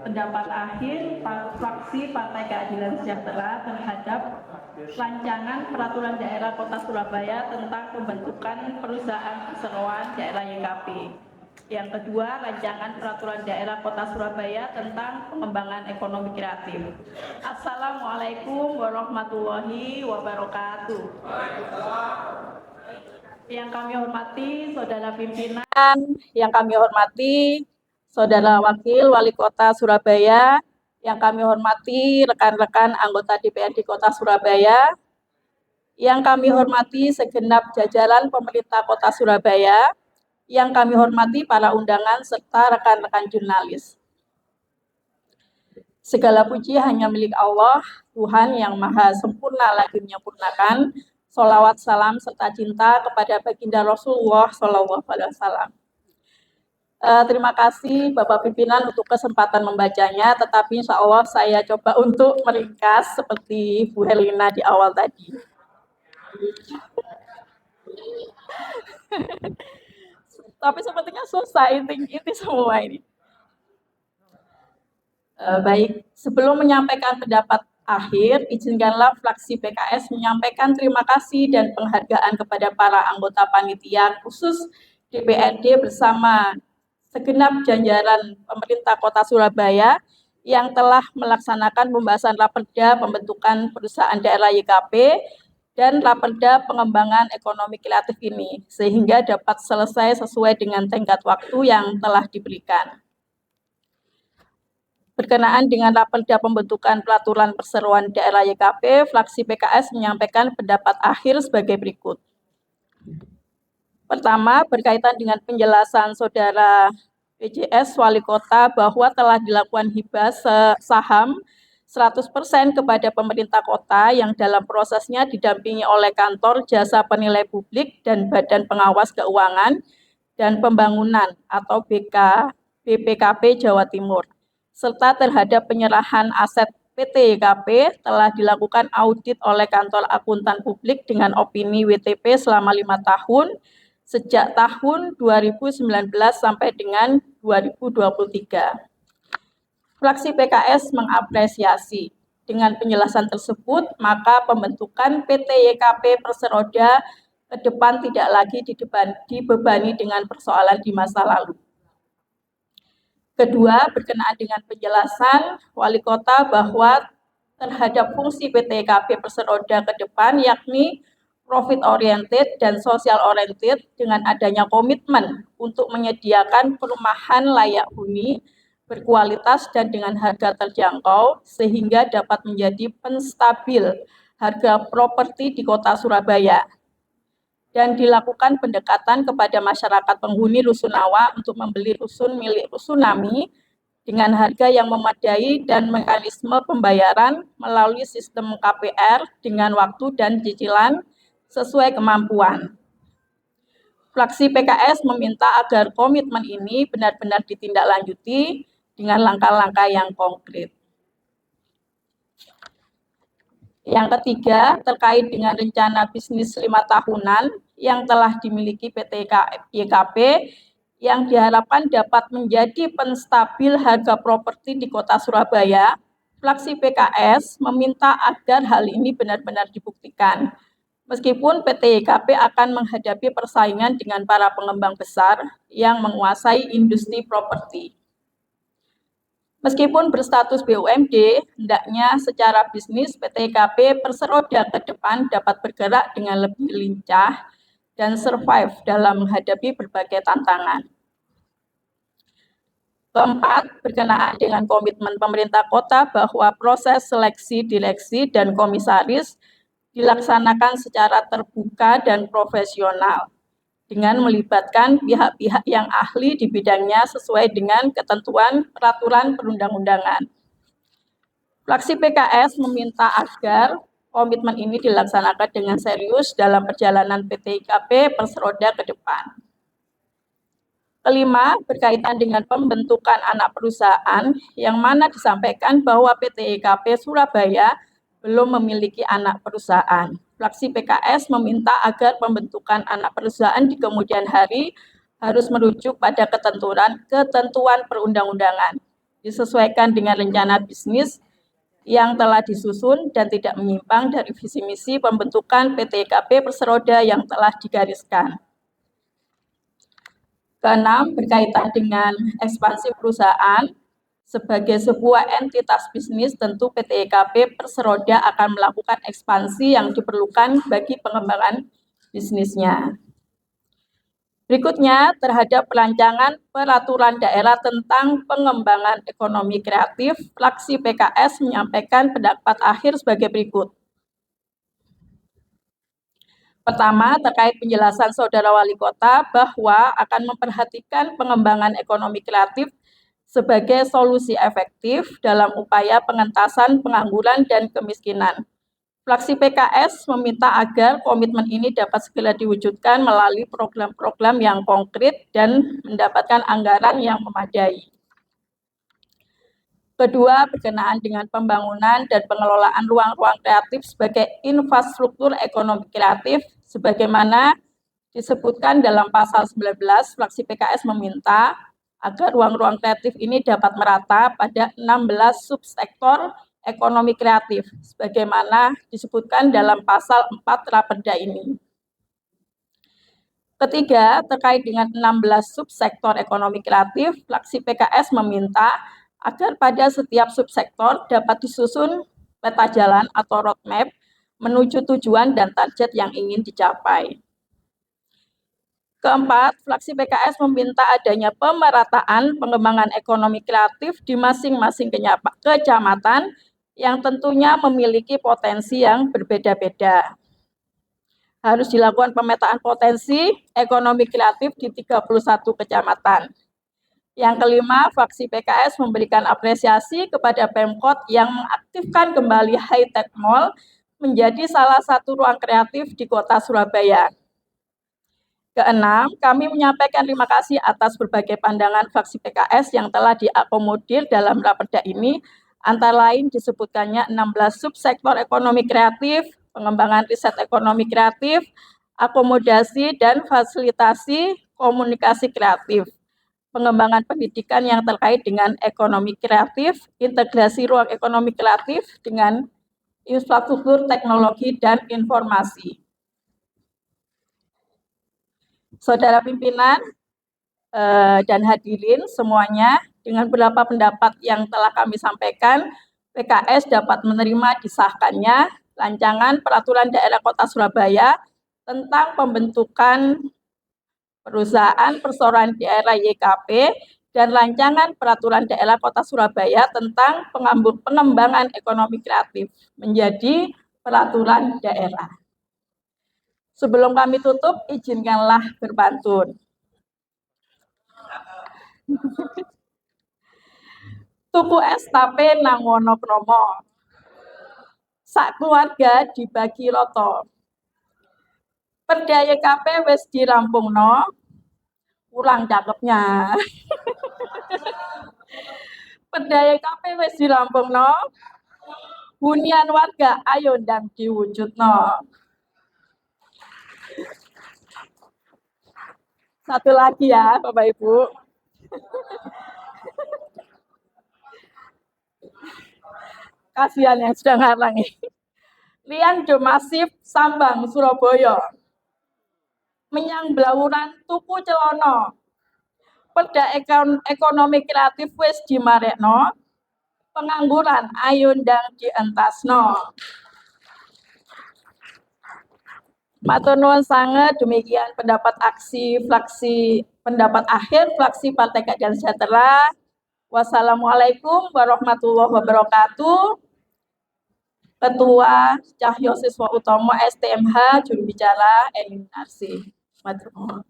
pendapat akhir fraksi Partai Keadilan Sejahtera terhadap rancangan peraturan daerah Kota Surabaya tentang pembentukan perusahaan perseroan daerah YKP. Yang kedua, rancangan peraturan daerah Kota Surabaya tentang pengembangan ekonomi kreatif. Assalamualaikum warahmatullahi wabarakatuh. Yang kami hormati saudara pimpinan, yang kami hormati saudara wakil wali kota Surabaya, yang kami hormati rekan-rekan anggota DPRD Kota Surabaya, yang kami hormati segenap jajaran pemerintah Kota Surabaya, yang kami hormati para undangan serta rekan-rekan jurnalis. Segala puji hanya milik Allah, Tuhan yang maha sempurna lagi menyempurnakan. Sholawat, salam, serta cinta kepada baginda Rasulullah SAW. Terima kasih Bapak Pimpinan untuk kesempatan membacanya, tetapi insya Allah saya coba untuk meringkas seperti Bu Helena di awal tadi. Tapi sepertinya susah inti semua ini. Baik, sebelum menyampaikan pendapat akhir, izinkanlah fraksi PKS menyampaikan terima kasih dan penghargaan kepada para anggota panitia khusus DPRD bersama segenap jajaran pemerintah Kota Surabaya yang telah melaksanakan pembahasan Raperda pembentukan perusahaan daerah YKP dan Raperda pengembangan ekonomi kreatif ini, sehingga dapat selesai sesuai dengan tenggat waktu yang telah diberikan. Berkenaan dengan Raperda pembentukan peraturan perseroan daerah YKP, fraksi PKS menyampaikan pendapat akhir sebagai berikut. Pertama, berkaitan dengan penjelasan saudara PJS Wali Kota bahwa telah dilakukan hibah saham 100% kepada pemerintah kota yang dalam prosesnya didampingi oleh kantor jasa penilai publik dan Badan Pengawas Keuangan dan Pembangunan atau BPKP Jawa Timur, serta terhadap penyerahan aset PT YKP telah dilakukan audit oleh kantor akuntan publik dengan opini WTP selama 5 tahun sejak tahun 2019 sampai dengan 2023. Fraksi PKS mengapresiasi dengan penjelasan tersebut, maka pembentukan PT YKP Perseroda ke depan tidak lagi dibebani dengan persoalan di masa lalu. Kedua, berkenaan dengan penjelasan Wali Kota bahwa terhadap fungsi PT YKP Perseroda ke depan, yakni profit oriented dan social oriented dengan adanya komitmen untuk menyediakan perumahan layak huni, berkualitas dan dengan harga terjangkau, sehingga dapat menjadi penstabil harga properti di Kota Surabaya. Dan dilakukan pendekatan kepada masyarakat penghuni Rusunawa untuk membeli rusun milik Rusunami dengan harga yang memadai dan mekanisme pembayaran melalui sistem KPR dengan waktu dan cicilan sesuai kemampuan. Fraksi PKS meminta agar komitmen ini benar-benar ditindaklanjuti dengan langkah-langkah yang konkret. Yang ketiga, terkait dengan rencana bisnis 5 tahunan yang telah dimiliki PT YKP yang diharapkan dapat menjadi penstabil harga properti di Kota Surabaya, fraksi PKS meminta agar hal ini benar-benar dibuktikan. Meskipun PT YKP akan menghadapi persaingan dengan para pengembang besar yang menguasai industri properti. Meskipun berstatus BUMD, hendaknya secara bisnis PT YKP Perseroda ke depan dapat bergerak dengan lebih lincah dan survive dalam menghadapi berbagai tantangan. Keempat, berkenaan dengan komitmen pemerintah kota bahwa proses seleksi direksi dan komisaris dilaksanakan secara terbuka dan profesional dengan melibatkan pihak-pihak yang ahli di bidangnya sesuai dengan ketentuan peraturan perundang-undangan. Fraksi PKS meminta agar komitmen ini dilaksanakan dengan serius dalam perjalanan PT YKP Perseroda ke depan. Kelima, berkaitan dengan pembentukan anak perusahaan yang mana disampaikan bahwa PT YKP Surabaya belum memiliki anak perusahaan. Fraksi PKS meminta agar pembentukan anak perusahaan di kemudian hari harus merujuk pada ketentuan perundang-undangan. disesuaikan dengan rencana bisnis yang telah disusun dan tidak menyimpang dari visi misi pembentukan PT IKP Perseroda yang telah digariskan. Keenam, berkaitan dengan ekspansi perusahaan, sebagai sebuah entitas bisnis, tentu PT IKP Perseroda akan melakukan ekspansi yang diperlukan bagi pengembangan bisnisnya. Berikutnya, terhadap perancangan peraturan daerah tentang pengembangan ekonomi kreatif, fraksi PKS menyampaikan pendapat akhir sebagai berikut. Pertama, terkait penjelasan Saudara Wali Kota bahwa akan memperhatikan pengembangan ekonomi kreatif sebagai solusi efektif dalam upaya pengentasan pengangguran dan kemiskinan. Fraksi PKS meminta agar komitmen ini dapat segera diwujudkan melalui program-program yang konkret dan mendapatkan anggaran yang memadai. Kedua, berkenaan dengan pembangunan dan pengelolaan ruang-ruang kreatif sebagai infrastruktur ekonomi kreatif, sebagaimana disebutkan dalam pasal 19, fraksi PKS meminta agar ruang-ruang kreatif ini dapat merata pada 16 subsektor ekonomi kreatif, sebagaimana disebutkan dalam pasal 4 Raperda ini. Ketiga, terkait dengan 16 subsektor ekonomi kreatif, fraksi PKS meminta agar pada setiap subsektor dapat disusun peta jalan atau roadmap menuju tujuan dan target yang ingin dicapai. Keempat, fraksi PKS meminta adanya pemerataan pengembangan ekonomi kreatif di masing-masing kecamatan yang tentunya memiliki potensi yang berbeda-beda. Harus dilakukan pemetaan potensi ekonomi kreatif di 31 kecamatan. Yang kelima, fraksi PKS memberikan apresiasi kepada Pemkot yang mengaktifkan kembali High-Tech Mall menjadi salah satu ruang kreatif di Kota Surabaya. Keenam, kami menyampaikan terima kasih atas berbagai pandangan fraksi PKS yang telah diakomodir dalam raperda ini, antara lain disebutkannya 16 subsektor ekonomi kreatif, pengembangan riset ekonomi kreatif, akomodasi dan fasilitasi komunikasi kreatif, pengembangan pendidikan yang terkait dengan ekonomi kreatif, integrasi ruang ekonomi kreatif dengan infrastruktur teknologi dan informasi. Saudara pimpinan dan hadirin semuanya, dengan beberapa pendapat yang telah kami sampaikan, PKS dapat menerima disahkannya rancangan peraturan daerah Kota Surabaya tentang pembentukan perusahaan perseroan daerah YKP dan rancangan peraturan daerah Kota Surabaya tentang pengembangan ekonomi kreatif menjadi peraturan daerah. Sebelum kami tutup, izinkanlah berpantun. Tuku es tape nang Wonokromo, sak keluarga dibagi roto. Perda YKP wis dirampungno, kurang cakepnya. Perda YKP wis dirampungno, hunian warga ayo ndang diwujudno. Satu lagi ya, Bapak Ibu. Kasihan yang sudah ngalangi. Lian Domasif Sambang Surabaya. Menyang Blawuran tuku celono. Perda ekonomi kreatif wis dimarekno. Pengangguran ayo ndang dientasno. Matur nuwun sanget, demikian pendapat akhir fraksi Partai Keadilan Sejahtera. Wassalamualaikum warahmatullahi wabarakatuh. Ketua Cahyo Siswa Utomo STMH, juru bicara eliminasi. Matur nuwun.